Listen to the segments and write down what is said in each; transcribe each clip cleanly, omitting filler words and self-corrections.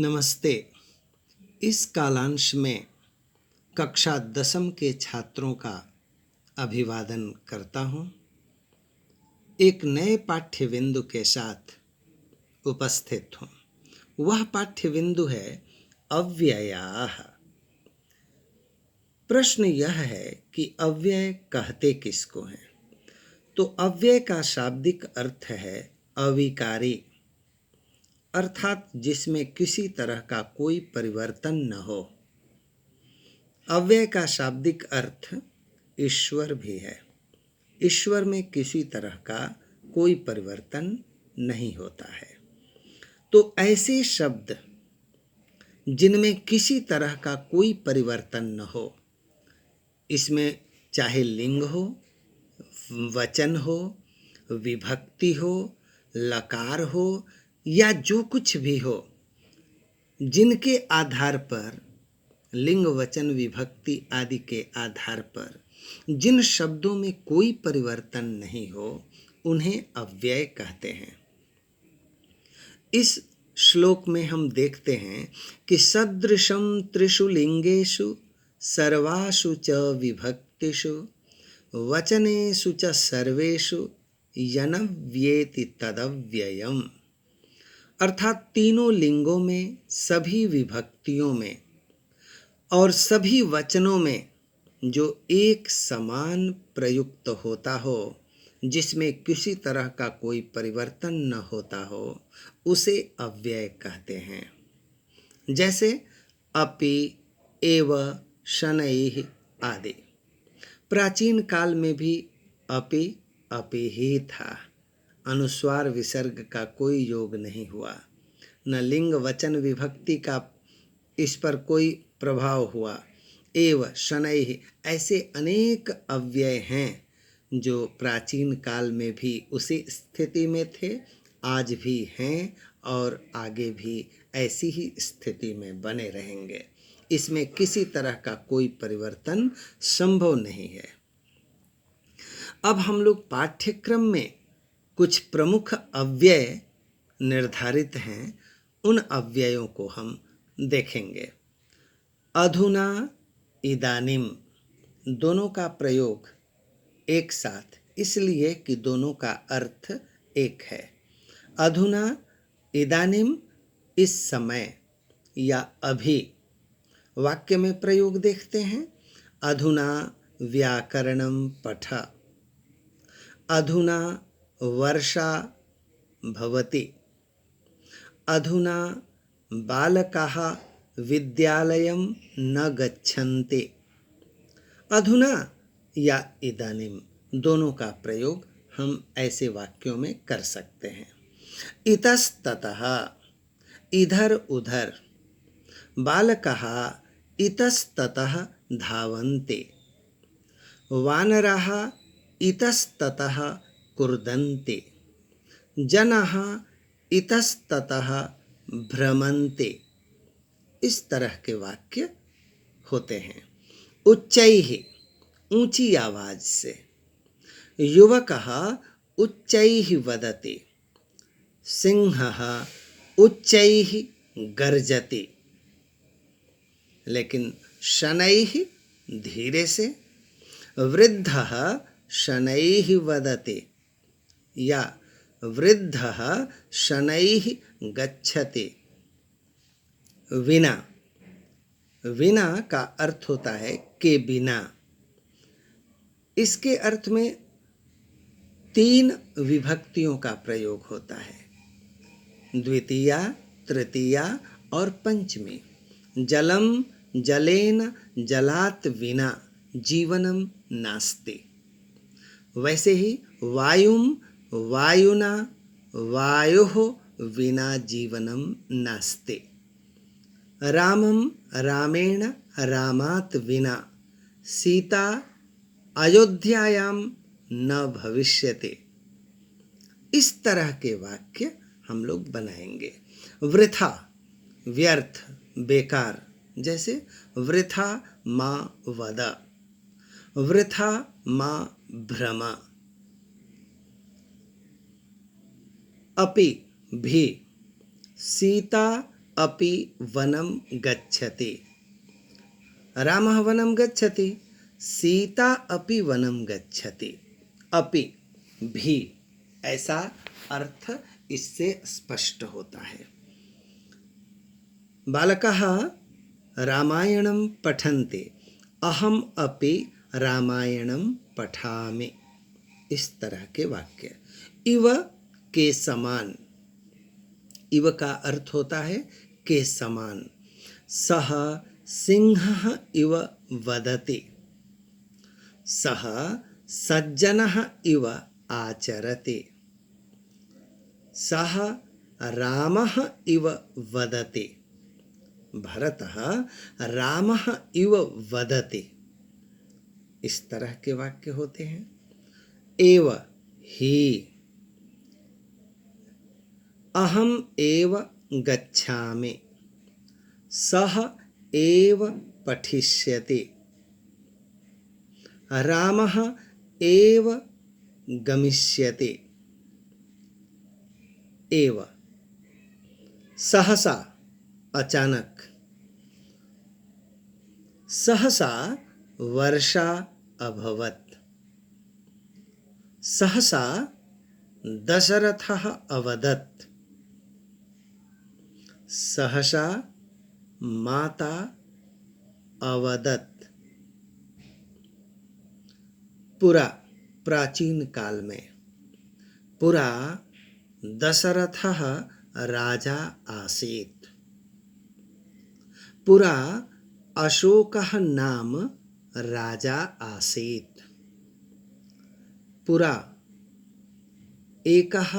नमस्ते। इस कालांश में कक्षा 10वीं के छात्रों का अभिवादन करता हूँ। एक नए पाठ्य बिंदु के साथ उपस्थित हूँ। वह पाठ्य बिंदु है अव्ययाः। प्रश्न यह है कि अव्यय कहते किसको हैं? तो अव्यय का शाब्दिक अर्थ है अविकारी, अर्थात जिसमें किसी तरह का कोई परिवर्तन न हो। अव्यय का शाब्दिक अर्थ ईश्वर भी है। ईश्वर में किसी तरह का कोई परिवर्तन नहीं होता है। तो ऐसे शब्द जिनमें किसी तरह का कोई परिवर्तन न हो, इसमें चाहे लिंग हो, वचन हो, विभक्ति हो, लकार हो या जो कुछ भी हो, जिनके आधार पर लिंग वचन विभक्ति आदि के आधार पर जिन शब्दों में कोई परिवर्तन नहीं हो, उन्हें अव्यय कहते हैं। इस श्लोक में हम देखते हैं कि सदृशं त्रिषु लिंगेषु सर्वासु च विभक्तिषु वचनेषु च सर्वेषु यनव्येति तदव्ययम्। अर्थात तीनों लिंगों में, सभी विभक्तियों में और सभी वचनों में जो एक समान प्रयुक्त होता हो, जिसमें किसी तरह का कोई परिवर्तन न होता हो, उसे अव्यय कहते हैं। जैसे अपि, एव, शनैः आदि। प्राचीन काल में भी अपि अपि ही था। अनुस्वार विसर्ग का कोई योग नहीं हुआ, न लिंग वचन विभक्ति का इस पर कोई प्रभाव हुआ। एव, शनैः ऐसे अनेक अव्यय हैं जो प्राचीन काल में भी उसी स्थिति में थे, आज भी हैं और आगे भी ऐसी ही स्थिति में बने रहेंगे। इसमें किसी तरह का कोई परिवर्तन संभव नहीं है। अब हम लोग पाठ्यक्रम में कुछ प्रमुख अव्यय निर्धारित हैं, उन अव्ययों को हम देखेंगे। अधुना, इदानीम दोनों का प्रयोग एक साथ इसलिए कि दोनों का अर्थ एक है। अधुना, इदानीम इस समय या अभी। वाक्य में प्रयोग देखते हैं। अधुना व्याकरणं पठ। अधुना वर्षा भवति। अधुना बालकाः विद्यालयं न गच्छन्ति। अधुना या इदानीम दोनों का प्रयोग हम ऐसे वाक्यों में कर सकते हैं। इतस्ततः इधर उधर। बालकाः इतस्ततः धावन्ति। वानराः इतस्ततः कूर्दन्ति। जनाः इतस्ततः भ्रमन्ति। इस तरह के वाक्य होते हैं। उच्चैः ऊंची आवाज से। युवकः उच्चैः वदति। सिंहः उच्चैः गर्जति। लेकिन शनैः धीरे से। वृद्धः शनैः वदति या वृद्धः शनैः गच्छति। विना। विना का अर्थ होता है के बिना। इसके अर्थ में 3 विभक्तियों का प्रयोग होता है, द्वितीया, तृतीया और पंचमी। जलम, जलेन, जलात विना जीवनम नास्ति। वैसे ही वायुम, वायुना, वायोः विना जीवनम नास्ति। रामम, रामेण, रामात् विना सीता अयोध्यायां न भविष्यति। इस तरह के वाक्य हम लोग बनाएंगे। वृथा, व्यर्थ, बेकार। जैसे वृथा मा वद, वृथा मा भ्रम। अपि भी, सीता अपि वनं गच्छति। रामः वनं गच्छति, सीता अपि वनं गच्छति। अपि भी ऐसा अर्थ इससे स्पष्ट होता है। बालकाः रामायणं पठन्ति, अहम अपि रामायणं पठामि। इस तरह के वाक्य। इव के समान, इव का अर्थ होता है के समान। सः सिंहः इव वदति, सः सज्जनः इव आचरति, सः रामः इव वदति, भरतः रामः इव वदति। इस तरह के वाक्य होते हैं। एव ही, अहम एव गच्छामि, सः एव पठिष्यति, रामः एव गमिष्यति। एव सहसा अचानक, सहसा वर्षा अभवत्, सहसा दशरथः अवदत्, सहसा माता अवदत्। पुरा, प्राचीन काल में, पुरा दशरथः राजा आसीत्, पुरा अशोकः नाम राजा आसीत्, पुरा एकः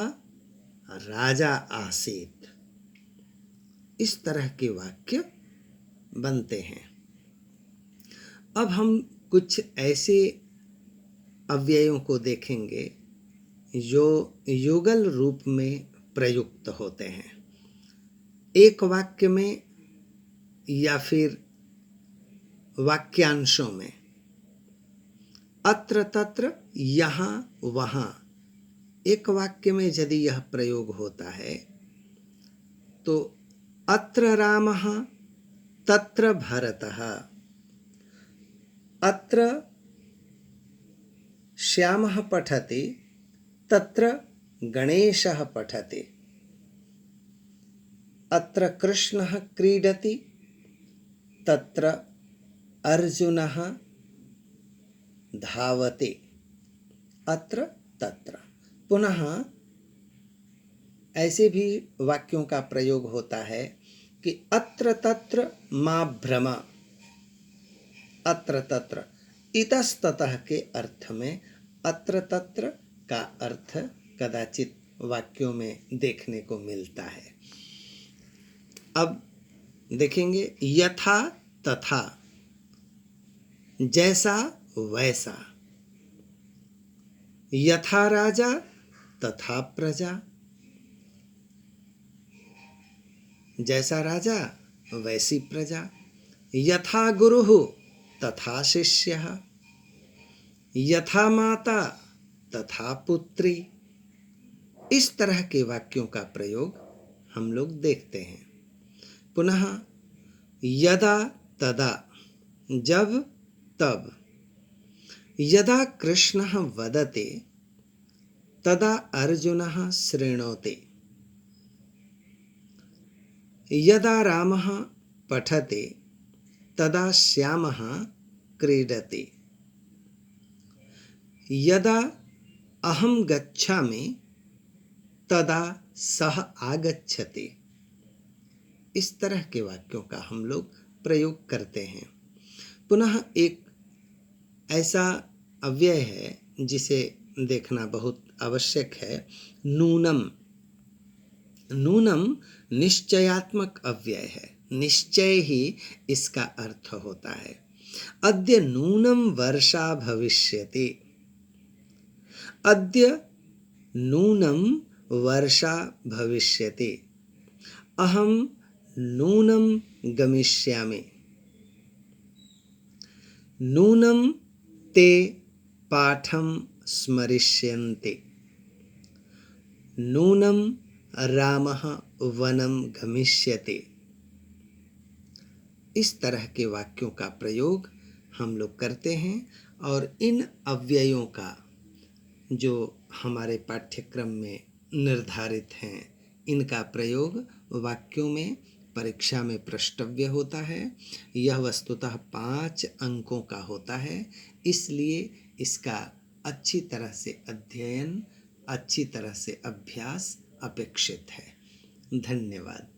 राजा आसीत्। इस तरह के वाक्य बनते हैं। अब हम कुछ ऐसे अव्ययों को देखेंगे जो युगल रूप में प्रयुक्त होते हैं। एक वाक्य में या फिर वाक्यांशों में, अत्र तत्र, यहाँ वहाँ। एक वाक्य में यदि यह प्रयोग होता है तो अत्र रामः तत्र भरतः, अत्र श्यामः पठति तत्र गणेशः पठति, अत्र कृष्णः क्रीडति तत्र अर्जुनः धावति, अत्र तत्र। पुनः ऐसे भी वाक्यों का प्रयोग होता है कि अत्र तत्र मा भ्रम, अत्र तत्र, इतस्ततः के अर्थ में अत्र तत्र का अर्थ कदाचित वाक्यों में देखने को मिलता है। अब देखेंगे यथा तथा, जैसा वैसा, यथा राजा तथा प्रजा, जैसा राजा वैसी प्रजा, यथा गुरुः तथा शिष्यः, यथा माता तथा पुत्री। इस तरह के वाक्यों का प्रयोग हम लोग देखते हैं। पुनः यदा तदा, जब तब, यदा कृष्णः वदति तदा अर्जुनः शृणोति, यदा रामः पठति तदा श्यामः क्रीडति, यदा अहं गच्छामि तदा सः आगच्छति। इस तरह के वाक्यों का हम लोग प्रयोग करते हैं। पुनः एक ऐसा अव्यय है जिसे देखना बहुत आवश्यक है, नूनम। नूनम निश्चयात्मक अव्यय है, निश्चय ही इसका अर्थ होता है। अद्य नूनम वर्षा भविष्यति, अद्य नूनम वर्षा भविष्यति, अहम नूनम गमिष्यामि, नूनम ते पाठं स्मरिष्यन्ति, नूनम रामः वनं गमिष्यति। इस तरह के वाक्यों का प्रयोग हम लोग करते हैं और इन अव्ययों का जो हमारे पाठ्यक्रम में निर्धारित हैं, इनका प्रयोग वाक्यों में परीक्षा में प्रश्नव्य होता है। यह वस्तुतः 5 अंकों का होता है, इसलिए इसका अच्छी तरह से अध्ययन, अच्छी तरह से अभ्यास अपेक्षित है। धन्यवाद।